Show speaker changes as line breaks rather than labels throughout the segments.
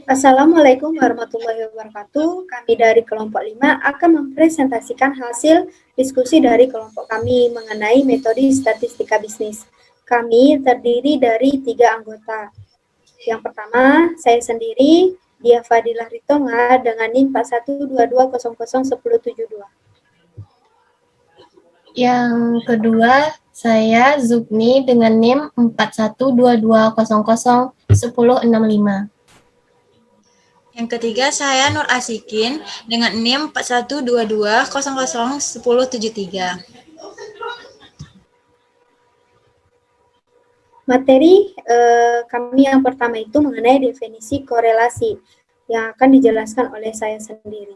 Assalamualaikum warahmatullahi wabarakatuh. Kami dari kelompok 5 akan mempresentasikan hasil diskusi dari kelompok kami mengenai metode statistika bisnis. Kami terdiri dari 3 anggota. Yang pertama, saya sendiri, Dia Fadilah Ritonga dengan NIM 4122001072.
Yang kedua, saya Zubni dengan NIM 4122001065.
Yang ketiga, saya Nur Asikin dengan NIM 4122001073.
Materi kami yang pertama itu mengenai definisi korelasi yang akan dijelaskan oleh saya sendiri.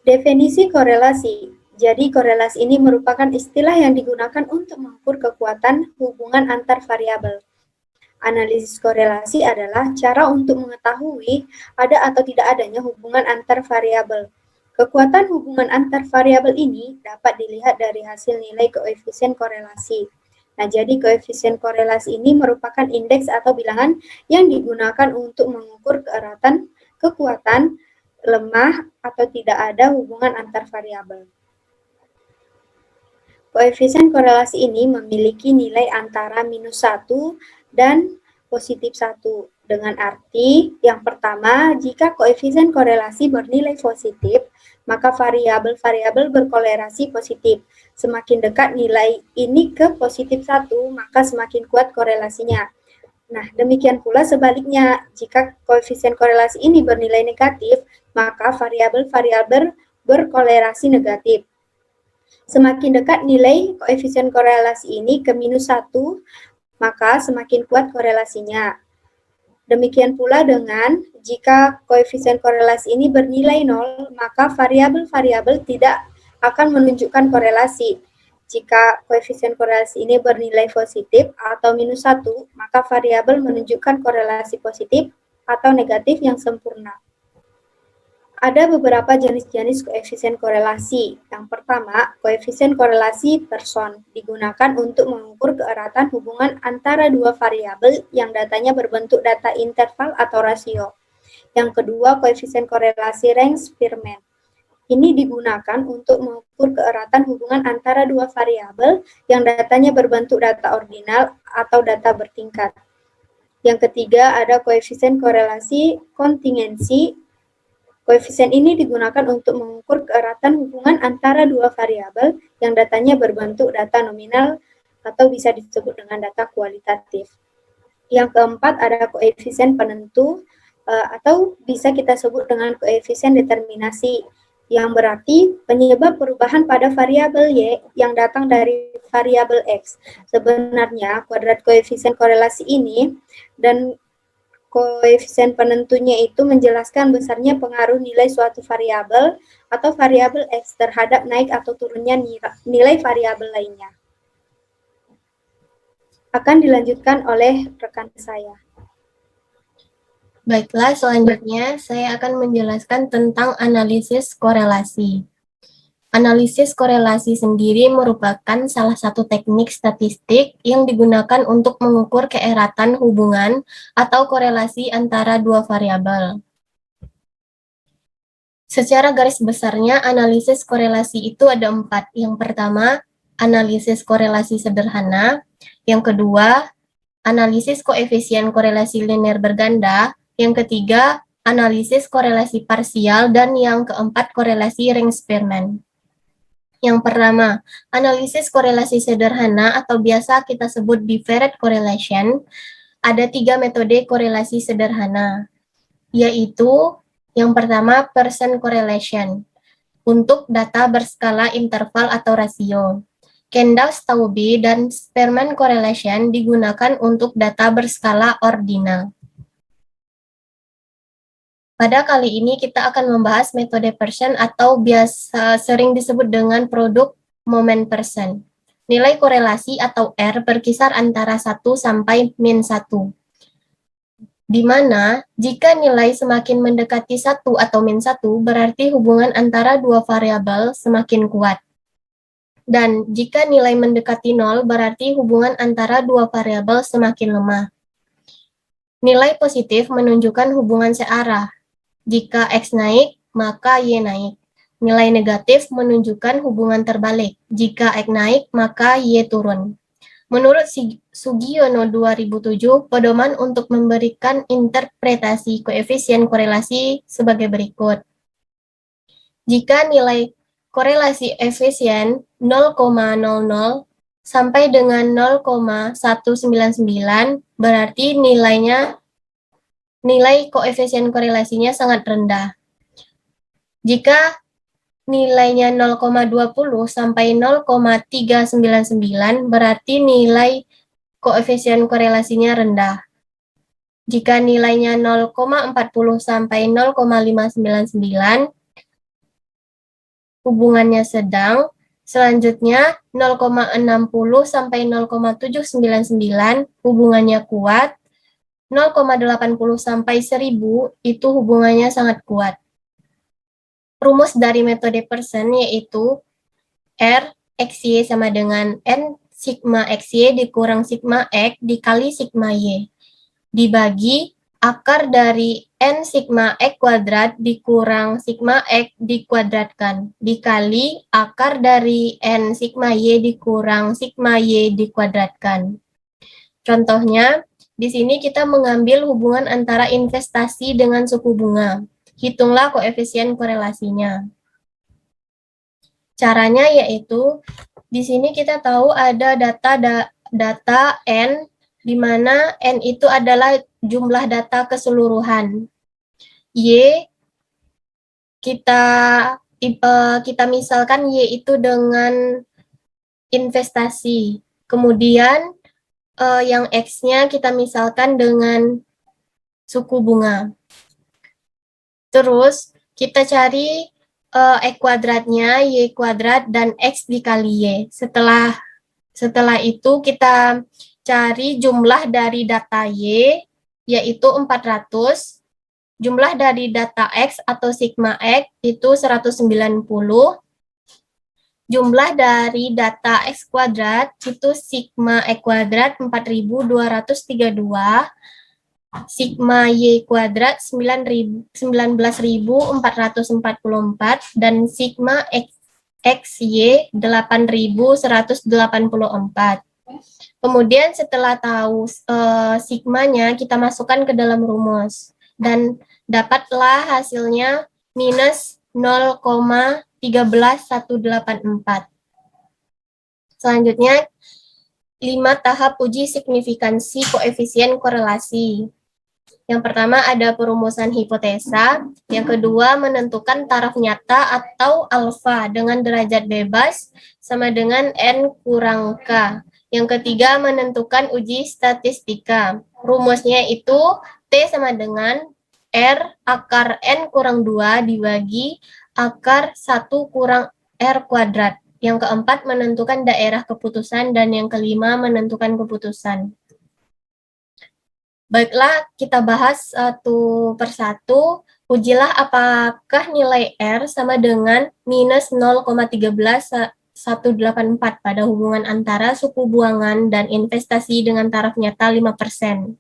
Definisi korelasi. Jadi korelasi ini merupakan istilah yang digunakan untuk mengukur kekuatan hubungan antar variabel. Analisis korelasi adalah cara untuk mengetahui ada atau tidak adanya hubungan antar variabel. Kekuatan hubungan antar variabel ini dapat dilihat dari hasil nilai koefisien korelasi. Nah, jadi koefisien korelasi ini merupakan indeks atau bilangan yang digunakan untuk mengukur keeratan, kekuatan, lemah, atau tidak ada hubungan antar variabel. Koefisien korelasi ini memiliki nilai antara -1 dan +1, dengan arti yang pertama, jika koefisien korelasi bernilai positif, maka variabel-variabel berkorelasi positif. Semakin dekat nilai ini ke +1, maka semakin kuat korelasinya. Nah, demikian pula sebaliknya, jika koefisien korelasi ini bernilai negatif, maka variabel-variabel berkorelasi negatif. Semakin dekat nilai koefisien korelasi ini ke -1, maka semakin kuat korelasinya. Demikian pula dengan jika koefisien korelasi ini bernilai 0, maka variabel-variabel tidak akan menunjukkan korelasi. Jika koefisien korelasi ini bernilai positif atau -1, maka variabel menunjukkan korelasi positif atau negatif yang sempurna. Ada beberapa jenis-jenis koefisien korelasi. Yang pertama, koefisien korelasi person digunakan untuk mengukur keeratan hubungan antara dua variabel yang datanya berbentuk data interval atau rasio. Yang kedua, koefisien korelasi Range-Spearman. Ini digunakan untuk mengukur keeratan hubungan antara dua variabel yang datanya berbentuk data ordinal atau data bertingkat. Yang ketiga, ada koefisien korelasi kontingensi. Koefisien ini digunakan untuk mengukur keeratan hubungan antara dua variabel yang datanya berbentuk data nominal atau bisa disebut dengan data kualitatif. Yang keempat ada koefisien penentu atau bisa kita sebut dengan koefisien determinasi, yang berarti penyebab perubahan pada variabel Y yang datang dari variabel X. Sebenarnya kuadrat koefisien korelasi ini dan koefisien penentunya itu menjelaskan besarnya pengaruh nilai suatu variabel atau variabel X terhadap naik atau turunnya nilai variabel lainnya. Akan dilanjutkan oleh rekan saya.
Baiklah, selanjutnya saya akan menjelaskan tentang analisis korelasi. Analisis korelasi sendiri merupakan salah satu teknik statistik yang digunakan untuk mengukur keeratan hubungan atau korelasi antara dua variabel. Secara garis besarnya, analisis korelasi itu ada 4. Yang pertama, analisis korelasi sederhana. Yang kedua, analisis koefisien korelasi linear berganda. Yang ketiga, analisis korelasi parsial. Dan yang keempat, korelasi Range-Spearman. Yang pertama, analisis korelasi sederhana atau biasa kita sebut bivariate correlation. Ada 3 metode korelasi sederhana, yaitu yang pertama Pearson correlation untuk data berskala interval atau rasio. Kendall-Staubbe dan Spearman correlation digunakan untuk data berskala ordinal. Pada kali ini kita akan membahas metode Pearson atau biasa sering disebut dengan produk moment Pearson. Nilai korelasi atau R berkisar antara 1 sampai -1. Di mana jika nilai semakin mendekati 1 atau -1 berarti hubungan antara dua variabel semakin kuat. Dan jika nilai mendekati 0 berarti hubungan antara dua variabel semakin lemah. Nilai positif menunjukkan hubungan searah. Jika X naik, maka Y naik. Nilai negatif menunjukkan hubungan terbalik. Jika X naik, maka Y turun. Menurut Sugiono 2007, pedoman untuk memberikan interpretasi koefisien korelasi sebagai berikut. Jika nilai korelasi efisien 0,00 sampai dengan 0,199, berarti nilai koefisien korelasinya sangat rendah. Jika nilainya 0,20 sampai 0,399, berarti nilai koefisien korelasinya rendah. Jika nilainya 0,40 sampai 0,599, hubungannya sedang. Selanjutnya 0,60 sampai 0,799 hubungannya kuat. 0,80 sampai 1000 itu hubungannya sangat kuat. Rumus dari metode Pearson yaitu R XY sama dengan N sigma XY dikurang sigma X dikali sigma Y. Dibagi akar dari N sigma X kuadrat dikurang sigma X dikuadratkan, dikali akar dari N sigma Y dikurang sigma Y dikuadratkan. Contohnya, di sini kita mengambil hubungan antara investasi dengan suku bunga. Hitunglah koefisien korelasinya. Caranya yaitu, di sini kita tahu ada data N, di mana N itu adalah jumlah data keseluruhan. Y, kita misalkan Y itu dengan investasi. Kemudian yang X-nya kita misalkan dengan suku bunga. Terus kita cari X kuadratnya, Y kuadrat, dan X dikali Y. Setelah itu kita cari jumlah dari data Y, yaitu 400. Jumlah dari data X atau sigma X itu 190. Jumlah dari data X kuadrat itu sigma X kuadrat 4232. Sigma Y kuadrat 19.444 dan sigma XY 8.184. Kemudian setelah tahu sigmanya, kita masukkan ke dalam rumus dan dapatlah hasilnya minus 0,13184. Selanjutnya 5 tahap uji signifikansi koefisien korelasi. Yang pertama ada perumusan hipotesa, yang kedua menentukan taraf nyata atau alfa dengan derajat bebas sama dengan N kurang K. Yang ketiga menentukan uji statistika. Rumusnya itu T sama dengan R akar N kurang 2 dibagi akar 1 kurang R kuadrat. Yang keempat menentukan daerah keputusan dan yang kelima menentukan keputusan. Baiklah, kita bahas satu persatu. Ujilah apakah nilai R sama dengan minus 0,13184 pada hubungan antara suku bunga dan investasi dengan taraf nyata 5%.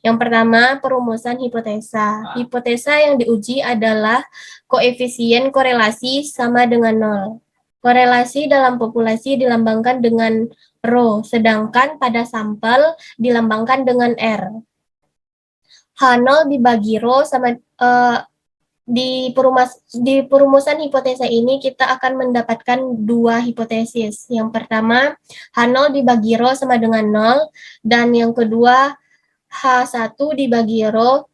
Yang pertama, perumusan hipotesa. Hipotesa yang diuji adalah koefisien korelasi sama dengan 0. Korelasi dalam populasi dilambangkan dengan rho, sedangkan pada sampel dilambangkan dengan R. H0 dibagi rho sama di perumusan hipotesa ini kita akan mendapatkan dua hipotesis. Yang pertama, H0 dibagi rho sama dengan 0, dan yang kedua, H1 dibagi rho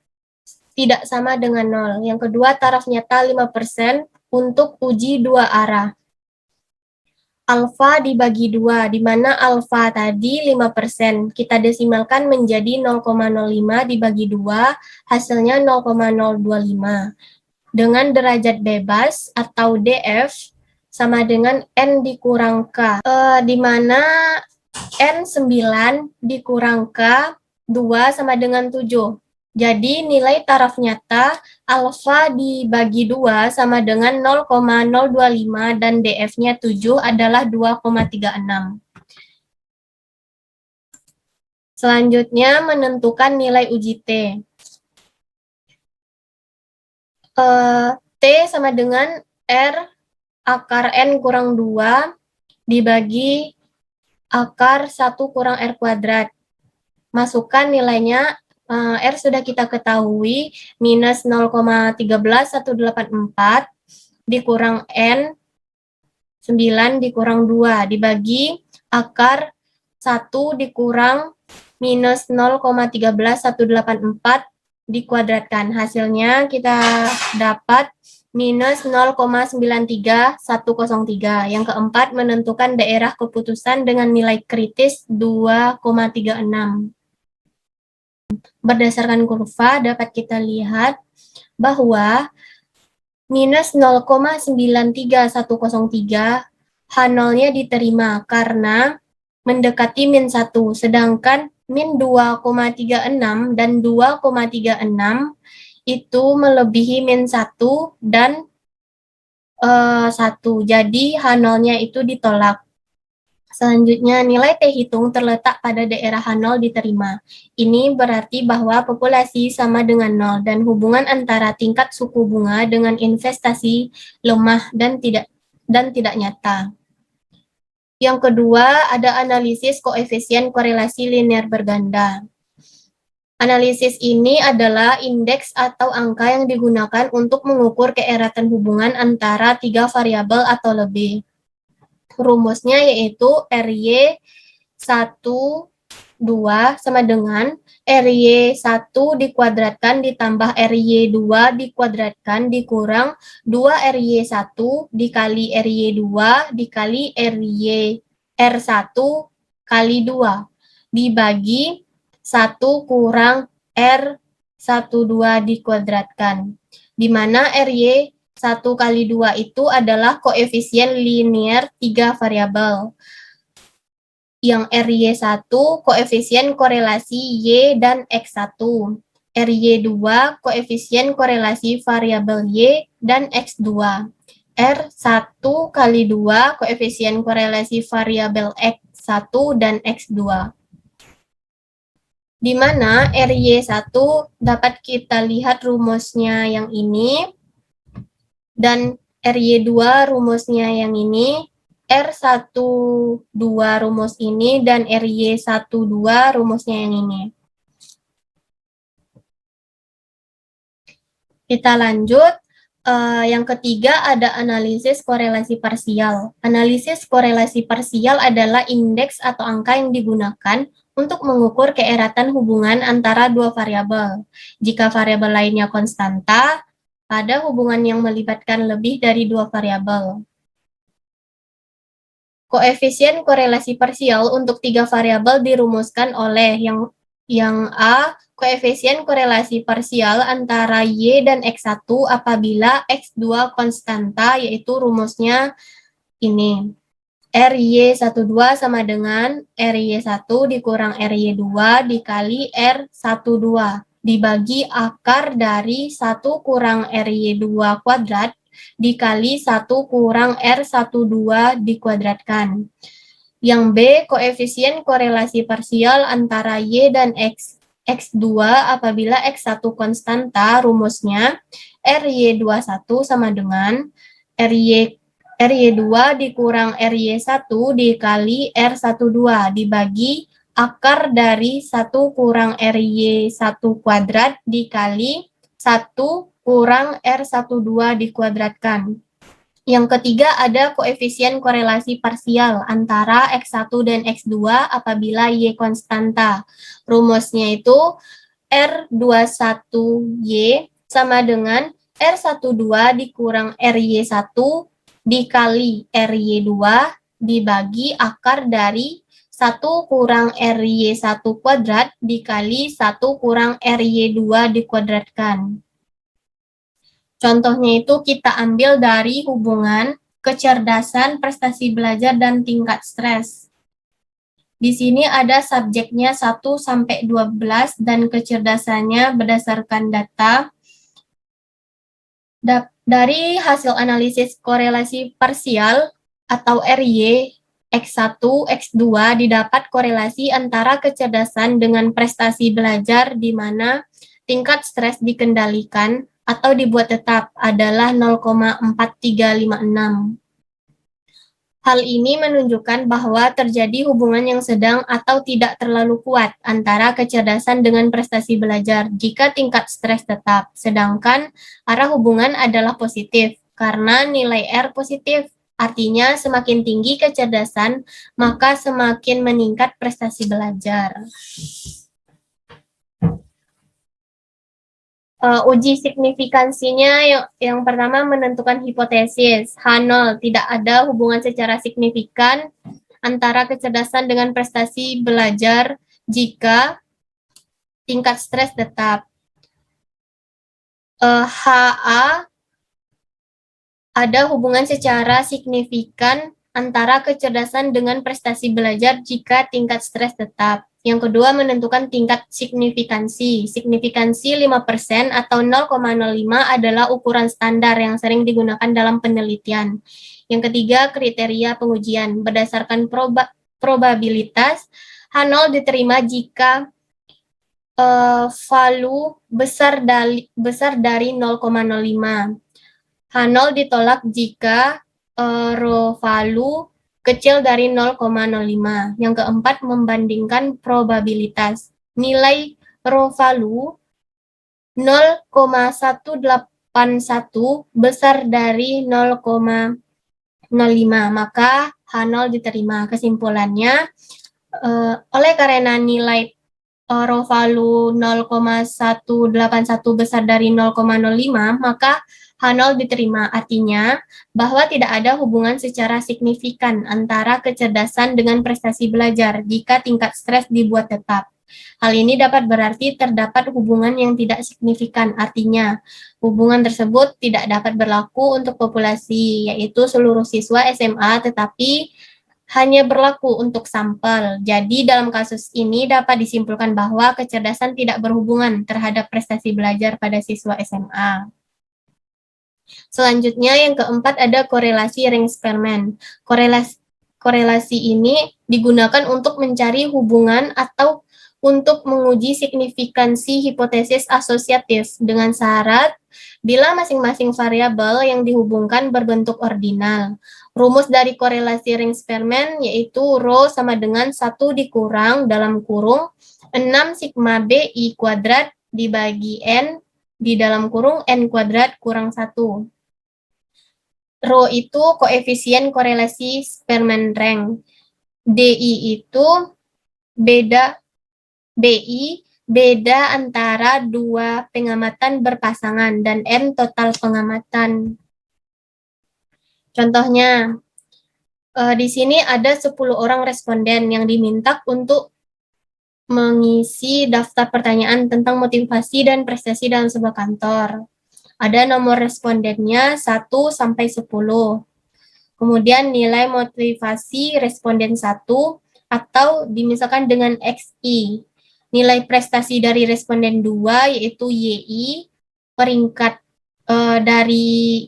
tidak sama dengan 0. Yang kedua, taraf nyata 5% untuk uji dua arah. Alfa dibagi 2, di mana alfa tadi 5%. Kita desimalkan menjadi 0,05 dibagi 2, hasilnya 0,025. Dengan derajat bebas atau DF sama dengan N dikurang K, di mana N9 dikurang K, 2 sama dengan 7. Jadi nilai taraf nyata alfa dibagi 2 sama dengan 0,025 dan DF-nya 7 adalah 2,36. Selanjutnya, menentukan nilai uji T. T sama dengan R akar N kurang 2 dibagi akar 1 kurang R kuadrat. Masukkan nilainya, R sudah kita ketahui, minus 0,13184 dikurang N, 9 dikurang 2, dibagi akar 1 dikurang minus 0,13184 dikuadratkan. Hasilnya kita dapat minus 0,93103. Yang keempat, menentukan daerah keputusan dengan nilai kritis 2,36. Berdasarkan kurva dapat kita lihat bahwa minus 0,93103 H0-nya diterima karena mendekati min 1, sedangkan min 2,36 dan 2,36 itu melebihi min 1 dan 1. Jadi H0-nya itu ditolak. Selanjutnya, nilai T hitung terletak pada daerah H0 diterima. Ini berarti bahwa populasi sama dengan 0 dan hubungan antara tingkat suku bunga dengan investasi lemah dan tidak nyata. Yang kedua, ada analisis koefisien korelasi linear berganda. Analisis ini adalah indeks atau angka yang digunakan untuk mengukur keeratan hubungan antara 3 variabel atau lebih. Rumusnya yaitu RY1, 2 sama dengan RY1 dikuadratkan ditambah RY2 dikuadratkan dikurang 2 RY1 dikali RY2 dikali R1 kali 2 dibagi 1 kurang R12 dikuadratkan, di mana RY 1 kali 2 itu adalah koefisien linear 3 variabel. Yang RY1 koefisien korelasi Y dan X1. RY2 koefisien korelasi variabel Y dan X2. R1 kali 2 koefisien korelasi variabel X1 dan X2. Di mana RY1 dapat kita lihat rumusnya yang ini, dan RY2 rumusnya yang ini, R12 rumus ini, dan RY12 rumusnya yang ini. Kita lanjut. Yang ketiga ada analisis korelasi parsial. Analisis korelasi parsial adalah indeks atau angka yang digunakan untuk mengukur keeratan hubungan antara dua variabel. Jika variabel lainnya konstanta, pada hubungan yang melibatkan lebih dari dua variabel. Koefisien korelasi parsial untuk 3 variabel dirumuskan oleh yang A, koefisien korelasi parsial antara Y dan X1 apabila X2 konstanta, yaitu rumusnya ini. RY12 sama dengan RY1 dikurang RY2 dikali R12 dibagi akar dari 1 kurang RY2 kuadrat dikali 1 kurang R12 dikuadratkan. Yang B, koefisien korelasi parsial antara Y dan X2 apabila X1 konstanta, rumusnya RY21 sama dengan RY2 dikurang RY1 dikali R12 dibagi akar dari 1 kurang RY1 kuadrat dikali 1 kurang R12 dikuadratkan. Yang ketiga ada koefisien korelasi parsial antara X1 dan X2 apabila Y konstanta. Rumusnya itu R21Y sama dengan R12 dikurang RY1 dikali RY2 dibagi akar dari 1 kurang RY1 kuadrat dikali 1 kurang RY2 dikuadratkan. Contohnya itu kita ambil dari hubungan kecerdasan, prestasi belajar, dan tingkat stres. Di sini ada subjeknya 1 sampai 12 dan kecerdasannya berdasarkan data. Dari hasil analisis korelasi parsial atau RY, X1, X2 didapat korelasi antara kecerdasan dengan prestasi belajar di mana tingkat stres dikendalikan atau dibuat tetap adalah 0,4356. Hal ini menunjukkan bahwa terjadi hubungan yang sedang atau tidak terlalu kuat antara kecerdasan dengan prestasi belajar jika tingkat stres tetap, sedangkan arah hubungan adalah positif karena nilai R positif. Artinya semakin tinggi kecerdasan, maka semakin meningkat prestasi belajar. Uji signifikansinya yang pertama menentukan hipotesis. H0, tidak ada hubungan secara signifikan antara kecerdasan dengan prestasi belajar jika tingkat stres tetap. HA, ada hubungan secara signifikan antara kecerdasan dengan prestasi belajar jika tingkat stres tetap. Yang kedua, menentukan tingkat signifikansi. Signifikansi 5% atau 0,05 adalah ukuran standar yang sering digunakan dalam penelitian. Yang ketiga, kriteria pengujian. Berdasarkan probabilitas, H0 diterima jika value besar dari 0,05. H0 ditolak jika rho value kecil dari 0,05. Yang keempat, membandingkan probabilitas. Nilai rho value 0,181 besar dari 0,05, maka H0 diterima. Kesimpulannya, oleh karena nilai rho value 0,181 besar dari 0,05, maka H0 diterima, artinya bahwa tidak ada hubungan secara signifikan antara kecerdasan dengan prestasi belajar jika tingkat stres dibuat tetap. Hal ini dapat berarti terdapat hubungan yang tidak signifikan, artinya hubungan tersebut tidak dapat berlaku untuk populasi, yaitu seluruh siswa SMA, tetapi hanya berlaku untuk sampel. Jadi dalam kasus ini dapat disimpulkan bahwa kecerdasan tidak berhubungan terhadap prestasi belajar pada siswa SMA. Selanjutnya yang keempat ada korelasi Ring-Sperman. Korelasi ini digunakan untuk mencari hubungan atau untuk menguji signifikansi hipotesis asosiatif dengan syarat bila masing-masing variabel yang dihubungkan berbentuk ordinal. Rumus dari korelasi Ring-Sperman yaitu rho sama dengan 1 dikurang dalam kurung 6 sigma BI kuadrat dibagi N di dalam kurung N kuadrat kurang 1. Rho itu koefisien korelasi Sperman-Rank. DI itu BI beda antara dua pengamatan berpasangan dan M total pengamatan. Contohnya, di sini ada 10 orang responden yang diminta untuk mengisi daftar pertanyaan tentang motivasi dan prestasi dalam sebuah kantor. Ada nomor respondennya 1 sampai 10. Kemudian nilai motivasi responden 1 atau dimisalkan dengan XI. Nilai prestasi dari responden 2 yaitu YI, peringkat dari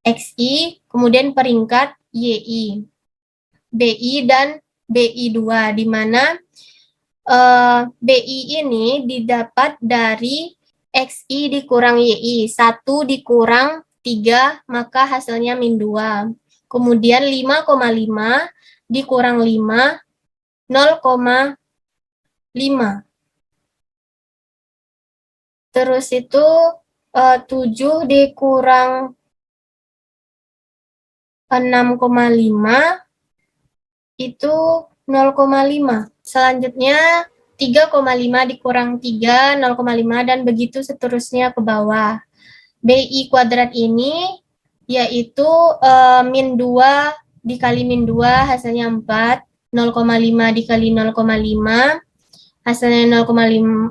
XI, kemudian peringkat YI. BI dan BI2, di mana BI ini didapat dari XI dikurang YI, 1 dikurang 3, maka hasilnya min 2. Kemudian 5,5 dikurang 5, 0,5. Terus itu 7 dikurang 6,5 itu 0,5. Selanjutnya 3,5 dikurang 3, 0,5 dan begitu seterusnya ke bawah. BI kuadrat ini yaitu min 2 dikali min 2 hasilnya 4, 0,5 dikali 0,5 hasilnya 0,25,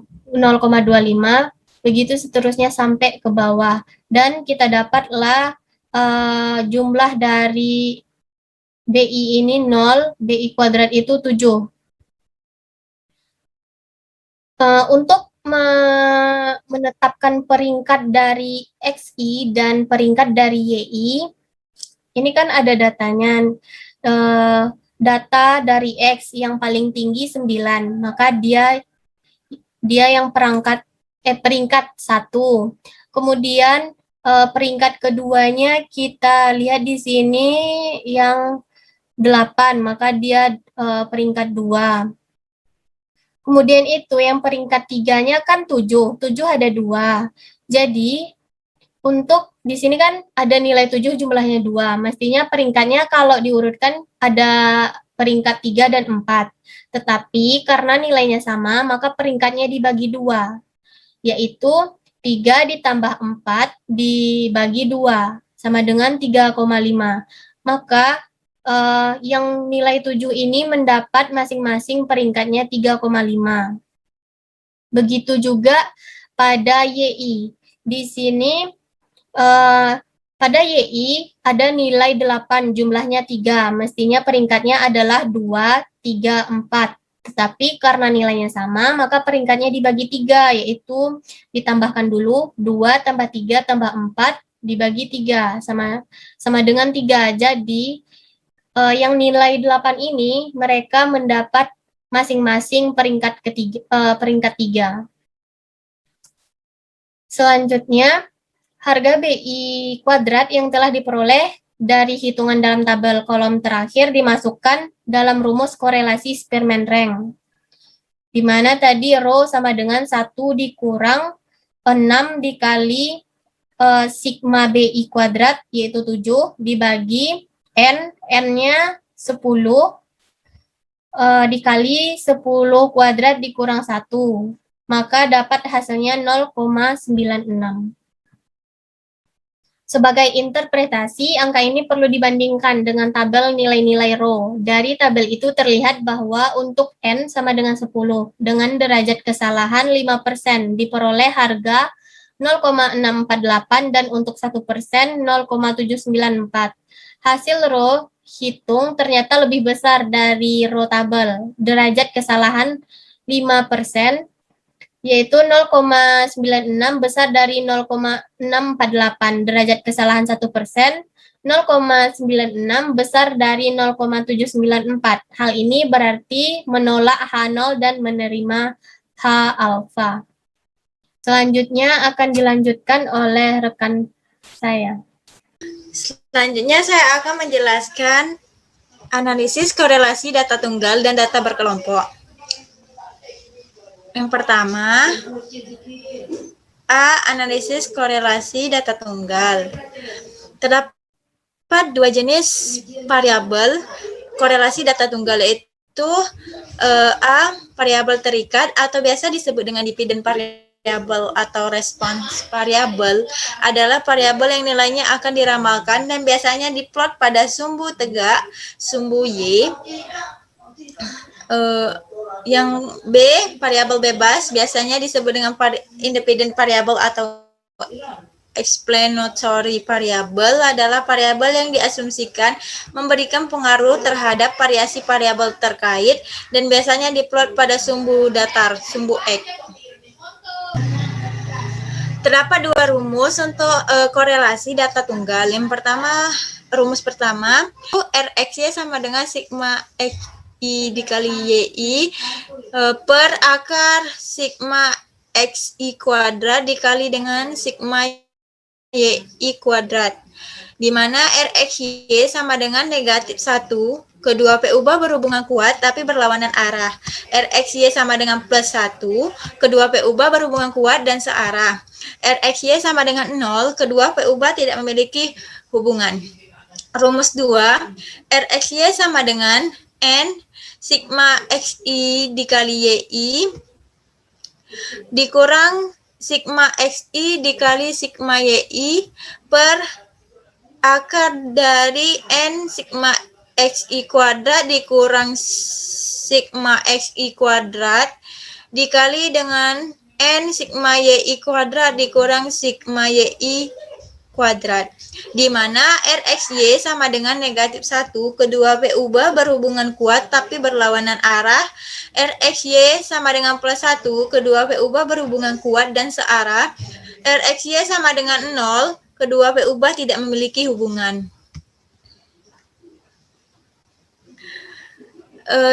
begitu seterusnya sampai ke bawah. Dan kita dapatlah jumlah dari BI ini 0, BI kuadrat itu 7. Untuk menetapkan peringkat dari XI dan peringkat dari YI, ini kan ada datanya. data dari X yang paling tinggi 9, maka dia yang peringkat 1. Kemudian peringkat keduanya kita lihat di sini yang 8, maka dia peringkat 2. Kemudian itu yang peringkat 3-nya kan 7. 7 ada 2. Jadi untuk di sini kan ada nilai 7 jumlahnya 2. Mestinya peringkatnya kalau diurutkan ada peringkat 3 dan 4. Tetapi karena nilainya sama, maka peringkatnya dibagi 2, yaitu 3 ditambah 4 dibagi 2, sama dengan 3,5. Maka yang nilai 7 ini mendapat masing-masing peringkatnya 3,5. Begitu juga pada YI. Di sini pada YI ada nilai 8, jumlahnya 3. Mestinya peringkatnya adalah 2, 3, 4. Tetapi karena nilainya sama, maka peringkatnya dibagi 3, yaitu ditambahkan dulu 2 tambah 3 tambah 4 dibagi 3, sama dengan 3. Jadi yang nilai 8 ini mereka mendapat masing-masing peringkat 3. Selanjutnya, harga BI kuadrat yang telah diperoleh dari hitungan dalam tabel kolom terakhir dimasukkan dalam rumus korelasi Spearman rank, di mana tadi rho sama dengan 1 dikurang 6 dikali sigma BI kuadrat, yaitu 7, dibagi N-nya 10, dikali 10 kuadrat dikurang 1, maka dapat hasilnya 0,96. Sebagai interpretasi, angka ini perlu dibandingkan dengan tabel nilai-nilai rho. Dari tabel itu terlihat bahwa untuk N sama dengan 10, dengan derajat kesalahan 5%, diperoleh harga 0,648 dan untuk 1% 0,794. Hasil rho hitung ternyata lebih besar dari rho tabel. Derajat kesalahan 5%, yaitu 0,96 besar dari 0,648. Derajat kesalahan 1%, 0,96 besar dari 0,794. Hal ini berarti menolak H0 dan menerima H alfa. Selanjutnya akan dilanjutkan oleh rekan saya.
Selanjutnya saya akan menjelaskan analisis korelasi data tunggal dan data berkelompok. Yang pertama, A. Analisis korelasi data tunggal. Terdapat 2 jenis variabel korelasi data tunggal, yaitu A. Variabel terikat atau biasa disebut dengan dependent variabel atau response variabel, adalah variabel yang nilainya akan diramalkan dan biasanya diplot pada sumbu tegak, sumbu Y. Yang B, variabel bebas, biasanya disebut dengan independent variable atau explanatory variable, adalah variabel yang diasumsikan memberikan pengaruh terhadap variasi variabel terkait dan biasanya diplot pada sumbu datar, sumbu X. Terdapat 2 rumus untuk korelasi data tunggal. Yang pertama, rumus pertama, RXY sama dengan sigma XI dikali YI per akar sigma XI kuadrat dikali dengan sigma YI kuadrat, di mana RXY sama dengan negatif 1, kedua P-ubah berhubungan kuat tapi berlawanan arah. RXY sama dengan plus 1, kedua P-ubah berhubungan kuat dan searah. RXY sama dengan 0, kedua P-ubah tidak memiliki hubungan. Rumus 2, RXY sama dengan N sigma XI dikali YI dikurang sigma XI dikali sigma YI per akar dari N sigma XI kuadrat dikurang sigma XI kuadrat dikali dengan N sigma YI kuadrat dikurang sigma YI kuadrat, di mana RXY sama dengan negatif 1, kedua P-ubah berhubungan kuat tapi berlawanan arah. RXY sama dengan plus 1, kedua P-ubah berhubungan kuat dan searah. RXY sama dengan 0, kedua P-ubah tidak memiliki hubungan.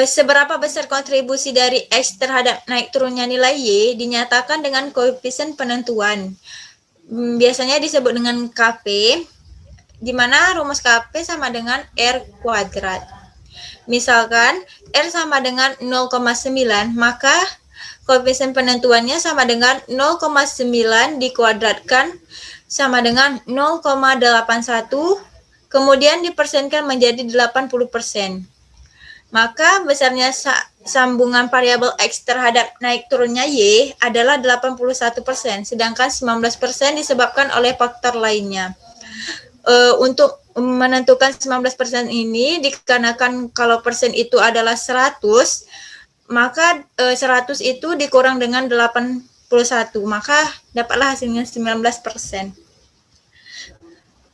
seberapa besar kontribusi dari X terhadap naik turunnya nilai Y dinyatakan dengan koefisien penentuan. Biasanya disebut dengan KP, di mana rumus KP sama dengan R kuadrat. Misalkan R sama dengan 0,9, maka koefisien penentuannya sama dengan 0,9 dikuadratkan sama dengan 0,81, kemudian dipersenkan menjadi 80%. Maka besarnya sambungan variabel X terhadap naik turunnya Y adalah 81%, sedangkan 19% disebabkan oleh faktor lainnya. Untuk menentukan 19% ini, dikarenakan kalau persen itu adalah 100, maka 100 itu dikurang dengan 81, maka dapatlah hasilnya 19%.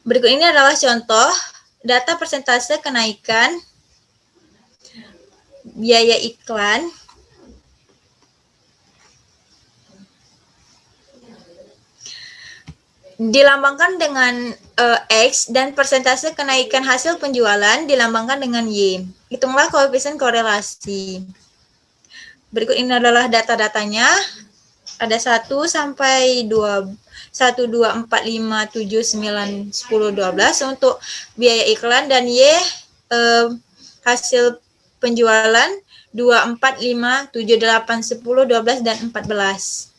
Berikut ini adalah contoh data persentase kenaikan biaya iklan dilambangkan dengan X dan persentase kenaikan hasil penjualan dilambangkan dengan Y. Hitunglah koefisien korelasi. Berikut ini adalah data-datanya. Ada 1 sampai 2, 1, 2, 4, 5, 7, 9, 10, 12 untuk biaya iklan, dan Y hasil penjualan 2, 4, 5, 7, 8, 10, 12, dan 14.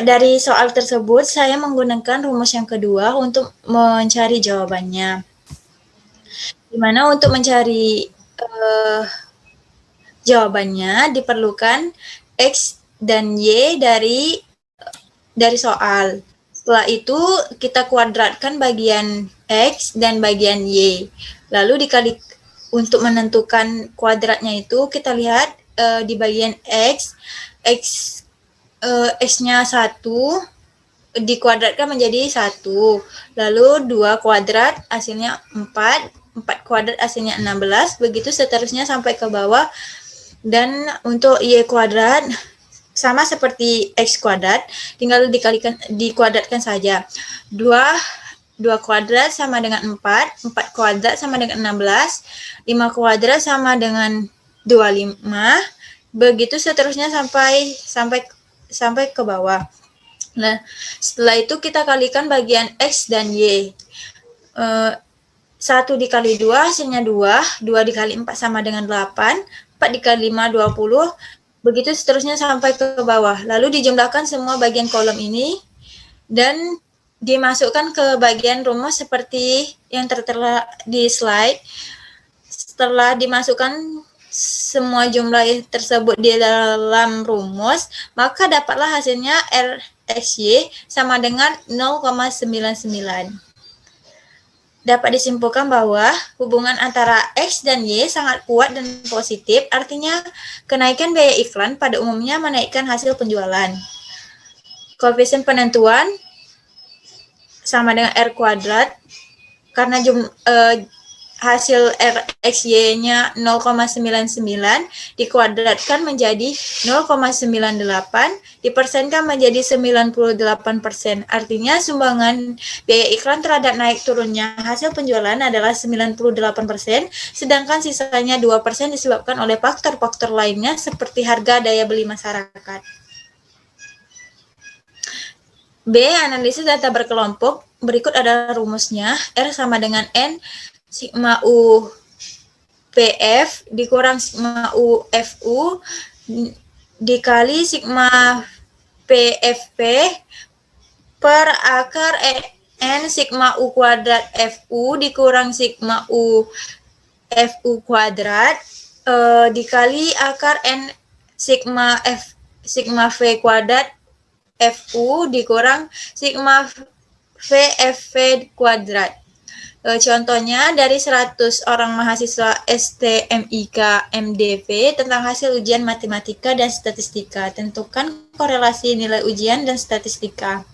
Dari soal tersebut, saya menggunakan rumus yang kedua untuk mencari jawabannya. Dimana untuk mencari jawabannya diperlukan X dan Y dari soal. Setelah itu kita kuadratkan bagian X dan bagian Y. Lalu dikali untuk menentukan kuadratnya itu kita lihat di bagian X-nya 1 dikuadratkan menjadi 1. Lalu 2 kuadrat hasilnya 4, 4 kuadrat hasilnya 16, begitu seterusnya sampai ke bawah. Dan untuk Y kuadrat sama seperti X kuadrat, tinggal dikuadratkan saja. 2 kuadrat sama dengan 4, 4 kuadrat sama dengan 16, 5 kuadrat sama dengan 25, begitu seterusnya sampai ke bawah. Nah, setelah itu kita kalikan bagian X dan Y. 1 dikali 2 hasilnya 2, 2 dikali 4 sama dengan 8, 4 dikali 5, 20, begitu seterusnya sampai ke bawah. Lalu dijumlahkan semua bagian kolom ini dan dimasukkan ke bagian rumus seperti yang tertera di slide. Setelah dimasukkan semua jumlah tersebut di dalam rumus, maka dapatlah hasilnya RXY sama dengan 0,99. Dapat disimpulkan bahwa hubungan antara X dan Y sangat kuat dan positif, artinya kenaikan biaya iklan pada umumnya menaikkan hasil penjualan. Koefisien penentuan sama dengan R kuadrat, karena hasil RXY-nya 0,99 dikuadratkan menjadi 0,98, dipersenkan menjadi 98%. Artinya sumbangan biaya iklan terhadap naik turunnya hasil penjualan adalah 98%, sedangkan sisanya 2% disebabkan oleh faktor-faktor lainnya seperti harga daya beli masyarakat. B. Analisis data berkelompok. Berikut adalah rumusnya. R sama dengan N sigma U PF dikurang sigma U FU dikali sigma PFP per akar N sigma U kuadrat FU dikurang sigma U FU kuadrat dikali akar N sigma V kuadrat FU dikurang sigma VFV kuadrat. Contohnya dari 100 orang mahasiswa STMIK MDV tentang hasil ujian matematika dan statistika. Tentukan korelasi nilai ujian dan statistika.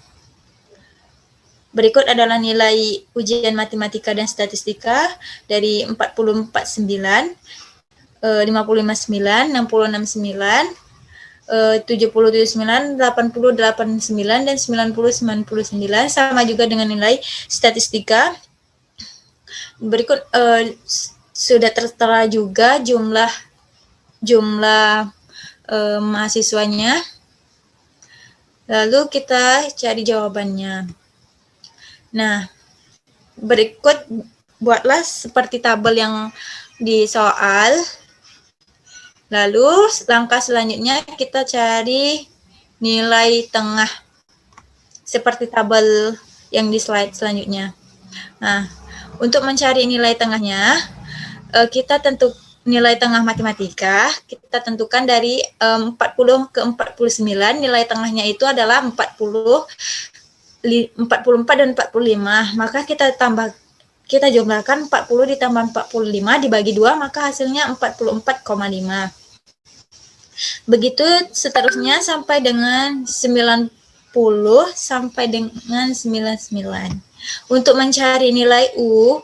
Berikut adalah nilai ujian matematika dan statistika dari 44,9, 55,9, 66,9, 77,9, 80,89, dan 90,99, sama juga dengan nilai statistika. Berikut sudah tertera juga jumlah mahasiswanya. Lalu kita cari jawabannya. Nah, berikut buatlah seperti tabel yang di soal. Lalu langkah selanjutnya kita cari nilai tengah seperti tabel yang di slide selanjutnya. Nah, untuk mencari nilai tengahnya, kita nilai tengah matematika, kita tentukan dari 40 ke 49, nilai tengahnya itu adalah 44 dan 45. Maka kita jumlahkan 40 ditambah 45 dibagi 2, maka hasilnya 44,5. Begitu seterusnya sampai dengan 90 sampai dengan 99. Untuk mencari nilai U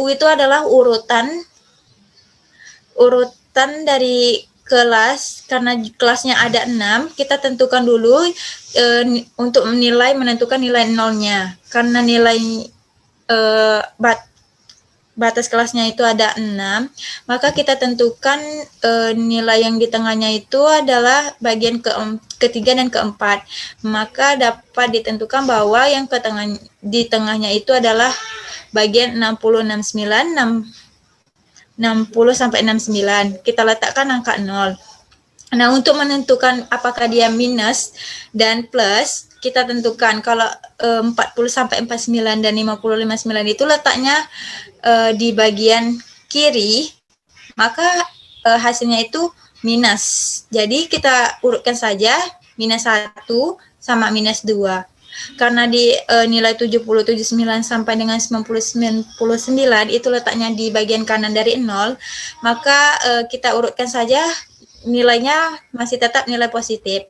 itu adalah urutan dari kelas. Karena kelasnya ada 6, kita tentukan dulu untuk menentukan nilai nolnya. Karena nilai batas kelasnya itu ada 6, maka kita tentukan nilai yang di tengahnya itu adalah bagian ketiga dan keempat. Maka dapat ditentukan bahwa yang di tengahnya itu adalah bagian 60, 69, 60 sampai 69. Kita letakkan angka 0. Nah, untuk menentukan apakah dia minus dan plus, kita tentukan kalau 40 sampai 49 dan 50 59 itu letaknya di bagian kiri, maka hasilnya itu minus. Jadi kita urutkan saja minus 1 sama minus 2. Karena di nilai 70, 79 sampai dengan 99 itu letaknya di bagian kanan dari 0, maka kita urutkan saja, nilainya masih tetap nilai positif.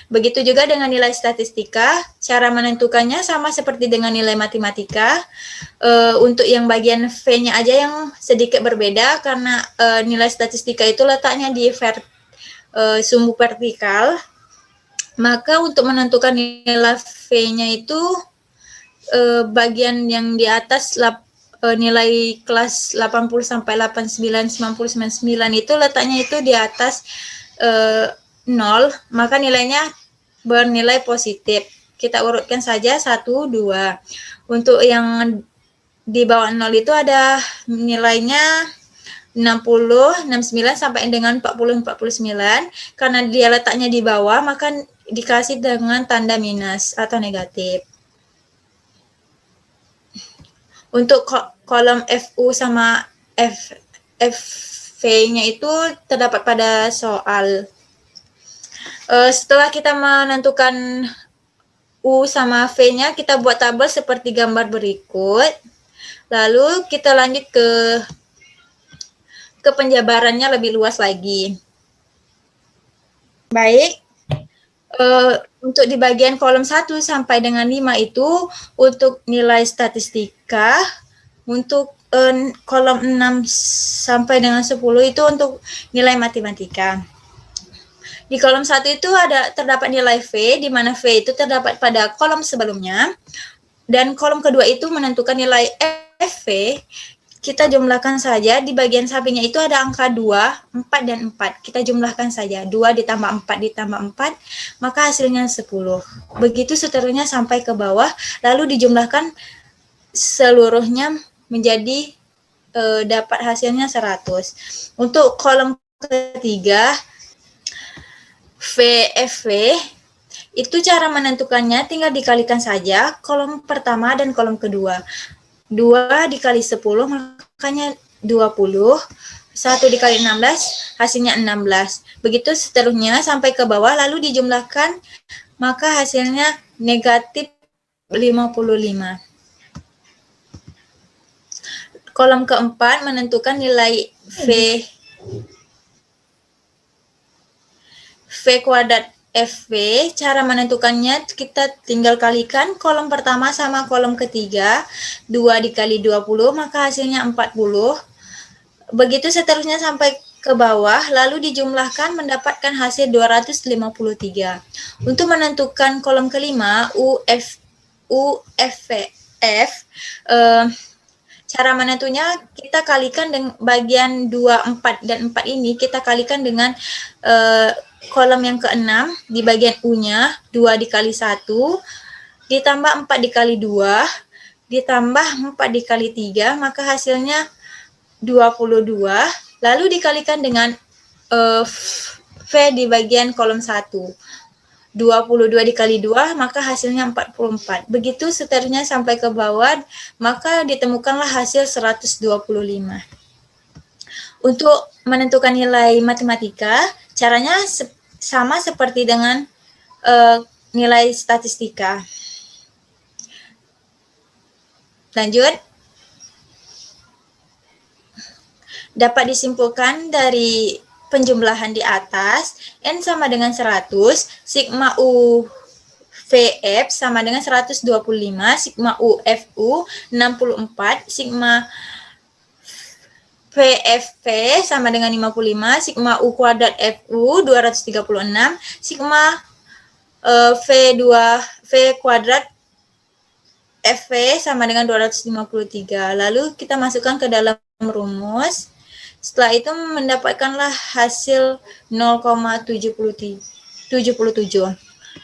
Begitu juga dengan nilai statistika, cara menentukannya sama seperti dengan nilai matematika. Untuk yang bagian V-nya aja yang sedikit berbeda, karena nilai statistika itu letaknya di sumbu vertikal. Maka untuk menentukan nilai V-nya itu bagian yang di atas nilai kelas 80 sampai 89, 90, 99 itu letaknya itu di atas 0, maka nilainya bernilai positif. Kita urutkan saja 1, 2. Untuk yang di bawah 0 itu ada nilainya 60, 69 sampai dengan 40, 49. Karena dia letaknya di bawah, maka dikasih dengan tanda minus atau negatif. Untuk kolom FU sama FV-nya itu terdapat pada soal. Setelah kita menentukan U sama V-nya, kita buat tabel seperti gambar berikut. Lalu kita lanjut ke penjabarannya lebih luas lagi. Baik, untuk di bagian kolom 1 sampai dengan 5 itu untuk nilai statistika, untuk kolom 6 sampai dengan 10 itu untuk nilai matematika. Di kolom 1 itu terdapat nilai V, di mana V itu terdapat pada kolom sebelumnya, dan kolom kedua itu menentukan nilai FV. Kita jumlahkan saja, di bagian sampingnya itu ada angka 2, 4, dan 4. Kita jumlahkan saja, 2 ditambah 4 ditambah 4, maka hasilnya 10. Begitu seterusnya sampai ke bawah, lalu dijumlahkan seluruhnya menjadi dapat hasilnya 100. Untuk kolom ketiga, VFV, itu cara menentukannya tinggal dikalikan saja kolom pertama dan kolom kedua. 2 dikali 10 makanya 20, 1 dikali 16 hasilnya 16. Begitu seterusnya sampai ke bawah, lalu dijumlahkan, maka hasilnya negatif 55. Kolom keempat menentukan nilai V kuadrat FV. Cara menentukannya kita tinggal kalikan kolom pertama sama kolom ketiga. 2 dikali 20 maka hasilnya 40. Begitu seterusnya sampai ke bawah, lalu dijumlahkan mendapatkan hasil 253. Untuk menentukan kolom kelima UFF, Cara menentunya kita kalikan dengan bagian 2, 4, dan 4 ini kita kalikan dengan kolom yang ke-6 di bagian U-nya, 2 dikali 1, ditambah 4 dikali 2, ditambah 4 dikali 3, maka hasilnya 22, lalu dikalikan dengan V di bagian kolom 1. 22 dikali 2, maka hasilnya 44. Begitu seterusnya sampai ke bawah, maka ditemukanlah hasil 125. Untuk menentukan nilai matematika, caranya sama seperti dengan nilai statistika. Lanjut. Dapat disimpulkan dari penjumlahan di atas, N sama dengan 100, sigma U VF sama dengan 125, sigma U FU 64, sigma VFP sama dengan 55, sigma U kuadrat FU 236, sigma V kuadrat FV sama dengan 253. Lalu kita masukkan ke dalam rumus. Setelah itu mendapatkanlah hasil 0,77.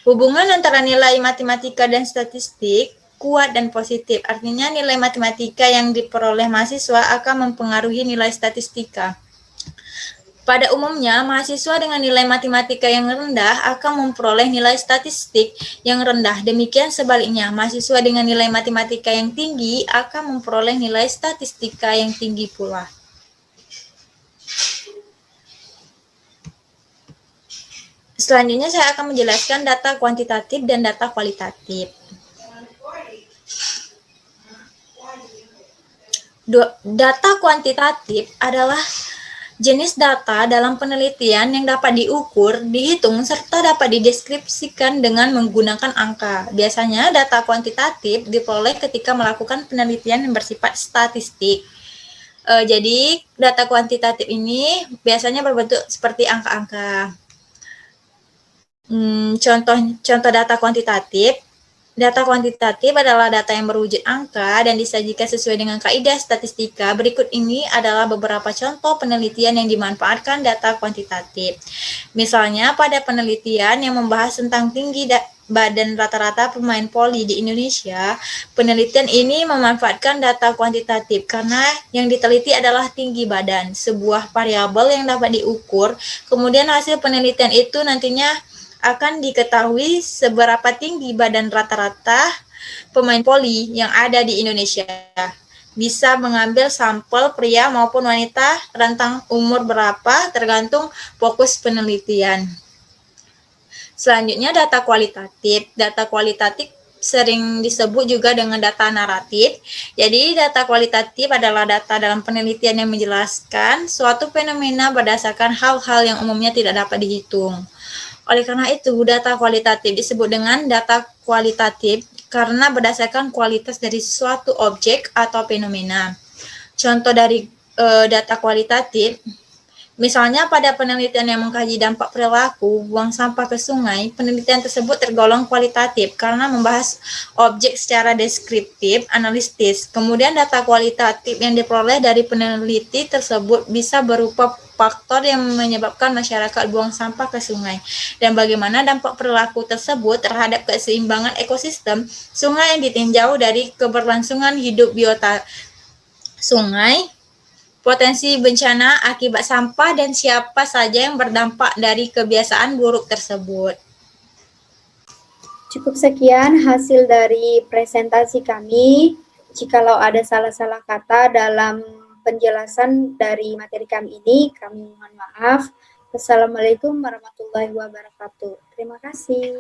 Hubungan antara nilai matematika dan statistik kuat dan positif. Artinya nilai matematika yang diperoleh mahasiswa akan mempengaruhi nilai statistika. Pada umumnya, mahasiswa dengan nilai matematika yang rendah akan memperoleh nilai statistik yang rendah. Demikian sebaliknya, mahasiswa dengan nilai matematika yang tinggi akan memperoleh nilai statistika yang tinggi pula. Selanjutnya saya akan menjelaskan data kuantitatif dan data kualitatif. Data kuantitatif adalah jenis data dalam penelitian yang dapat diukur, dihitung, serta dapat dideskripsikan dengan menggunakan angka. Biasanya data kuantitatif diperoleh ketika melakukan penelitian yang bersifat statistik. Jadi data kuantitatif ini biasanya berbentuk seperti angka-angka. Contoh data kuantitatif. Data kuantitatif adalah data yang berwujud angka dan disajikan sesuai dengan kaidah statistika. Berikut ini adalah beberapa contoh penelitian yang dimanfaatkan data kuantitatif. Misalnya pada penelitian yang membahas tentang tinggi badan rata-rata pemain voli di Indonesia, penelitian ini memanfaatkan data kuantitatif karena yang diteliti adalah tinggi badan, sebuah variabel yang dapat diukur. Kemudian hasil penelitian itu nantinya akan diketahui seberapa tinggi badan rata-rata pemain voli yang ada di Indonesia. Bisa mengambil sampel pria maupun wanita, rentang umur berapa, tergantung fokus penelitian. Selanjutnya data kualitatif. Data kualitatif sering disebut juga dengan data naratif. Jadi data kualitatif adalah data dalam penelitian yang menjelaskan suatu fenomena berdasarkan hal-hal yang umumnya tidak dapat dihitung. Oleh karena itu, data kualitatif disebut dengan data kualitatif karena berdasarkan kualitas dari suatu objek atau fenomena. Contoh dari data kualitatif, misalnya pada penelitian yang mengkaji dampak perilaku buang sampah ke sungai, penelitian tersebut tergolong kualitatif karena membahas objek secara deskriptif, analitis. Kemudian data kualitatif yang diperoleh dari peneliti tersebut bisa berupa faktor yang menyebabkan masyarakat buang sampah ke sungai dan bagaimana dampak perilaku tersebut terhadap keseimbangan ekosistem sungai yang ditinjau dari keberlangsungan hidup biota sungai, potensi bencana akibat sampah, dan siapa saja yang berdampak dari kebiasaan buruk tersebut.
Cukup sekian hasil dari presentasi kami. Jikalau ada salah-salah kata dalam penjelasan dari materi kami ini, kami mohon maaf. Wassalamualaikum warahmatullahi wabarakatuh. Terima kasih.